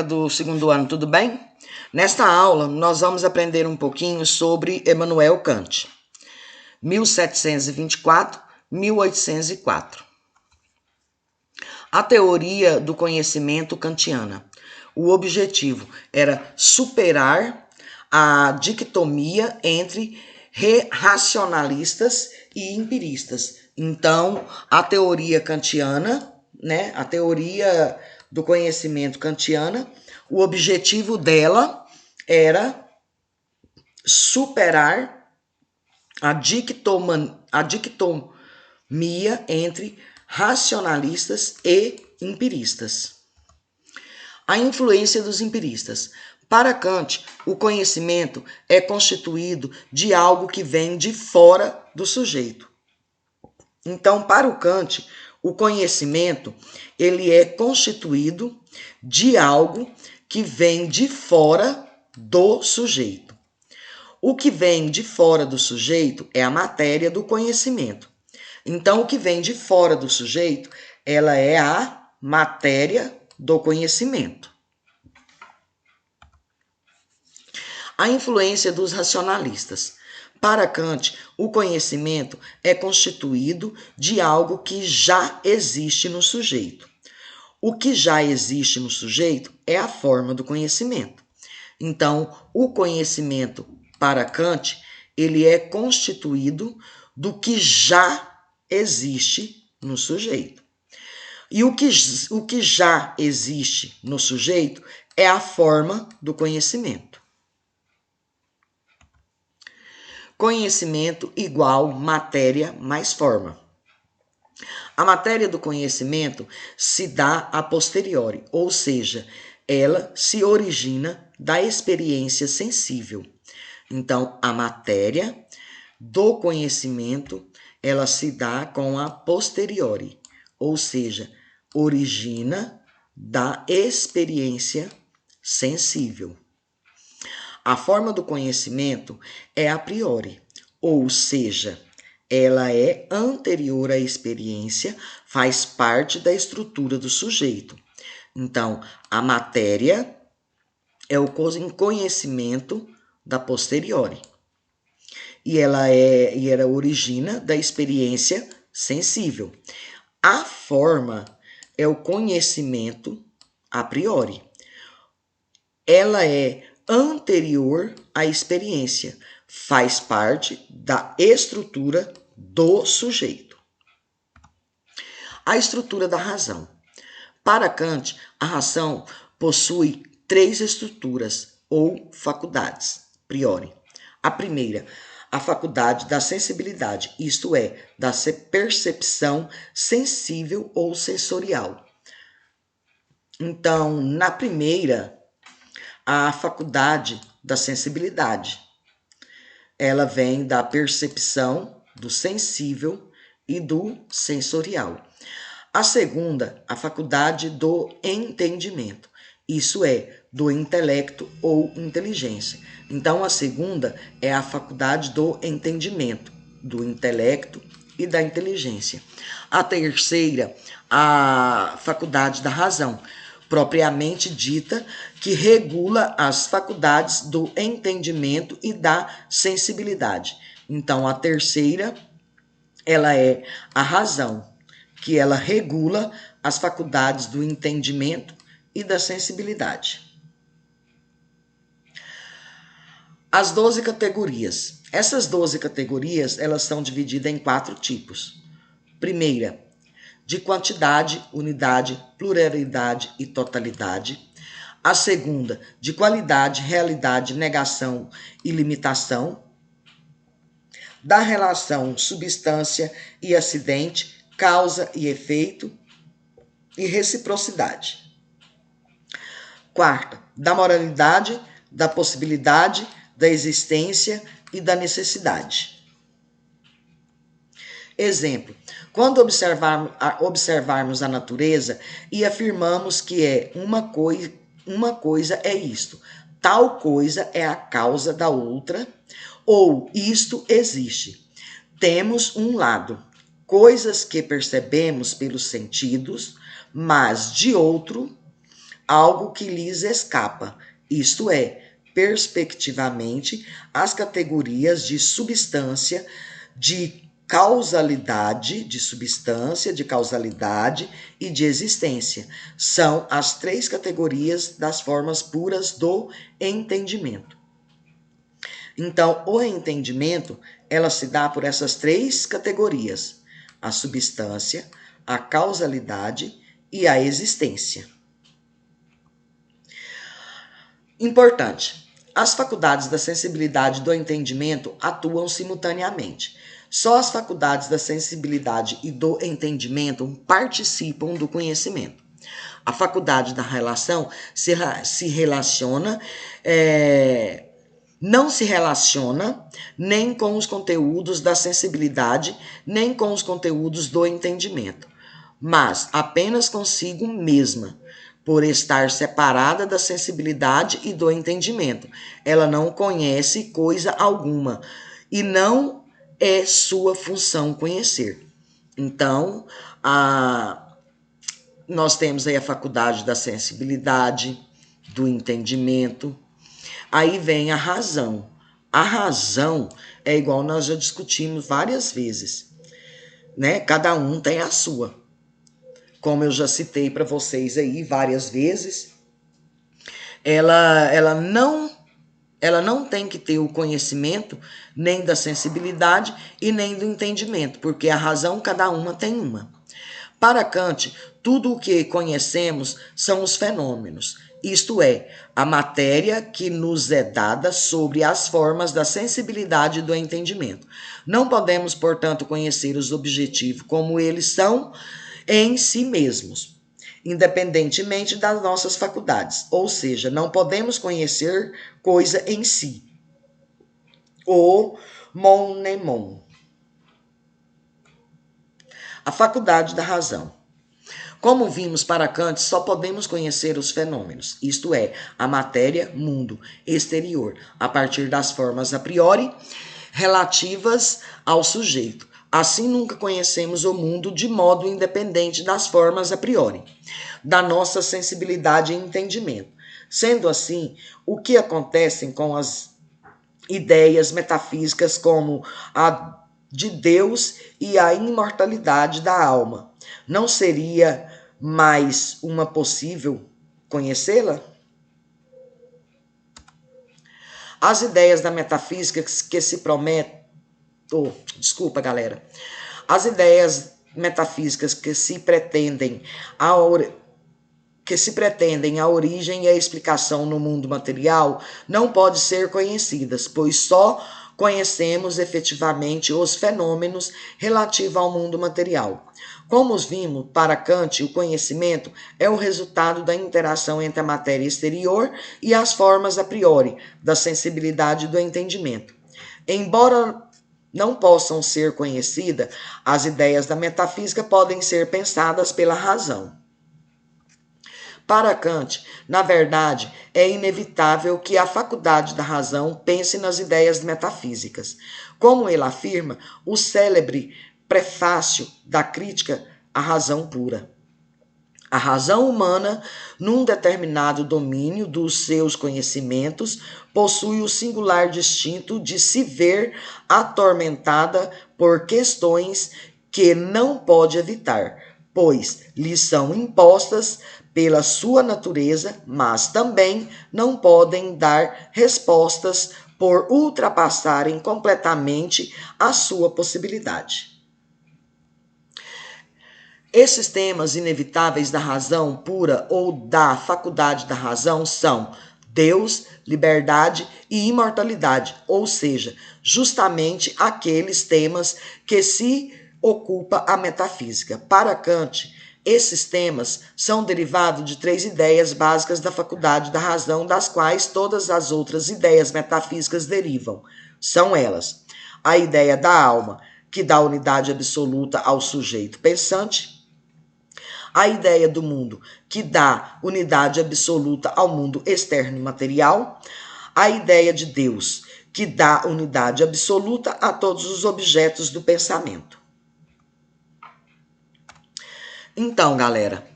Do segundo ano, tudo bem? Nesta aula, nós vamos aprender um pouquinho sobre Immanuel Kant, 1724-1804. A teoria do conhecimento kantiana. O objetivo era superar a dicotomia entre racionalistas e empiristas. Então, a teoria kantiana, a teoria do conhecimento kantiana, o objetivo dela era superar a dicotomia entre racionalistas e empiristas. A influência dos empiristas. Para Kant, o conhecimento é constituído de algo que vem de fora do sujeito. Então, para o Kant, o conhecimento ele é constituído de algo que vem de fora do sujeito. O que vem de fora do sujeito é a matéria do conhecimento. Então, o que vem de fora do sujeito, ela é a matéria do conhecimento. A influência dos racionalistas. Para Kant, o conhecimento é constituído de algo que já existe no sujeito. O que já existe no sujeito é a forma do conhecimento. Então, o conhecimento, para Kant, ele é constituído do que já existe no sujeito. E o que já existe no sujeito é a forma do conhecimento. Conhecimento igual matéria mais forma. A matéria do conhecimento se dá a posteriori, ou seja, ela se origina da experiência sensível. Então, a matéria do conhecimento, ela se dá com a posteriori, ou seja, origina da experiência sensível. A forma do conhecimento é a priori, ou seja, ela é anterior à experiência, faz parte da estrutura do sujeito. Então, a matéria é o conhecimento da posteriori. E ela origina da experiência sensível. A forma é o conhecimento a priori. Ela é anterior à experiência, faz parte da estrutura do sujeito. A estrutura da razão. Para Kant, a razão possui 3 estruturas ou faculdades, priori. A primeira, a faculdade da sensibilidade, isto é, da percepção sensível ou sensorial. Então, na primeira, a faculdade da sensibilidade. Ela vem da percepção do sensível e do sensorial. A segunda, a faculdade do entendimento. Isso é, do intelecto ou inteligência. Então, a segunda é a faculdade do entendimento, do intelecto e da inteligência. A terceira, a faculdade da razão, propriamente dita, que regula as faculdades do entendimento e da sensibilidade. Então, a terceira, ela é a razão, que ela regula as faculdades do entendimento e da sensibilidade. As 12 categorias. Essas 12 categorias, elas são divididas em 4 tipos. Primeira, de quantidade, unidade, pluralidade e totalidade. A segunda, de qualidade, realidade, negação e limitação. Da relação substância e acidente, causa e efeito e reciprocidade. Quarta, da moralidade, da possibilidade, da existência e da necessidade. Exemplo, quando observarmos a natureza e afirmamos que é uma coisa é isto, tal coisa é a causa da outra, ou isto existe. Temos um lado, coisas que percebemos pelos sentidos, mas de outro, algo que lhes escapa, isto é, perspectivamente, as categorias de substância, de causalidade, de substância, de causalidade e de existência. São as três categorias das formas puras do entendimento. Então, o entendimento, ela se dá por essas três categorias: a substância, a causalidade e a existência. Importante. As faculdades da sensibilidade e do entendimento atuam simultaneamente. Só as faculdades da sensibilidade e do entendimento participam do conhecimento. A faculdade da relação se relaciona, não se relaciona nem com os conteúdos da sensibilidade, nem com os conteúdos do entendimento, mas apenas consigo mesma, por estar separada da sensibilidade e do entendimento. Ela não conhece coisa alguma e não é sua função conhecer. Então, nós temos aí a faculdade da sensibilidade, do entendimento. Aí vem a razão. A razão é igual nós já discutimos várias vezes, né? Cada um tem a sua. Como eu já citei para vocês aí várias vezes, ela não tem que ter o conhecimento nem da sensibilidade e nem do entendimento, porque a razão cada uma tem uma. Para Kant, tudo o que conhecemos são os fenômenos, isto é, a matéria que nos é dada sobre as formas da sensibilidade e do entendimento. Não podemos, portanto, conhecer os objetivos como eles são em si mesmos, independentemente das nossas faculdades, ou seja, não podemos conhecer coisa em si. O monemon. A faculdade da razão. Como vimos para Kant, só podemos conhecer os fenômenos, isto é, a matéria, mundo, exterior, a partir das formas a priori relativas ao sujeito. Assim, nunca conhecemos o mundo de modo independente das formas a priori, da nossa sensibilidade e entendimento. Sendo assim, o que acontece com as ideias metafísicas como a de Deus e a imortalidade da alma? Não seria mais uma possível conhecê-la? As ideias da metafísica que se prometem... desculpa, galera. As ideias metafísicas que se pretendem a origem e a explicação no mundo material não podem ser conhecidas, pois só conhecemos efetivamente os fenômenos relativos ao mundo material. Como vimos, para Kant, o conhecimento é o resultado da interação entre a matéria exterior e as formas a priori, da sensibilidade e do entendimento. Embora não possam ser conhecidas, as ideias da metafísica podem ser pensadas pela razão. Para Kant, na verdade, é inevitável que a faculdade da razão pense nas ideias metafísicas. Como ele afirma, o célebre prefácio da crítica à razão pura. A razão humana, num determinado domínio dos seus conhecimentos, possui o singular distinto de se ver atormentada por questões que não pode evitar, pois lhe são impostas pela sua natureza, mas também não podem dar respostas por ultrapassarem completamente a sua possibilidade. Esses temas inevitáveis da razão pura ou da faculdade da razão são Deus, liberdade e imortalidade, ou seja, justamente aqueles temas que se ocupa a metafísica. Para Kant, esses temas são derivados de três ideias básicas da faculdade da razão, das quais todas as outras ideias metafísicas derivam. São elas: a ideia da alma, que dá unidade absoluta ao sujeito pensante; a ideia do mundo, que dá unidade absoluta ao mundo externo e material; a ideia de Deus, que dá unidade absoluta a todos os objetos do pensamento. Então, galera,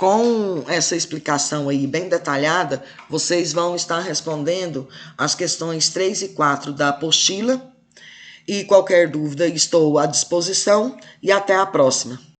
Com essa explicação aí bem detalhada, vocês vão estar respondendo as questões 3 e 4 da apostila. E qualquer dúvida, estou à disposição e até a próxima.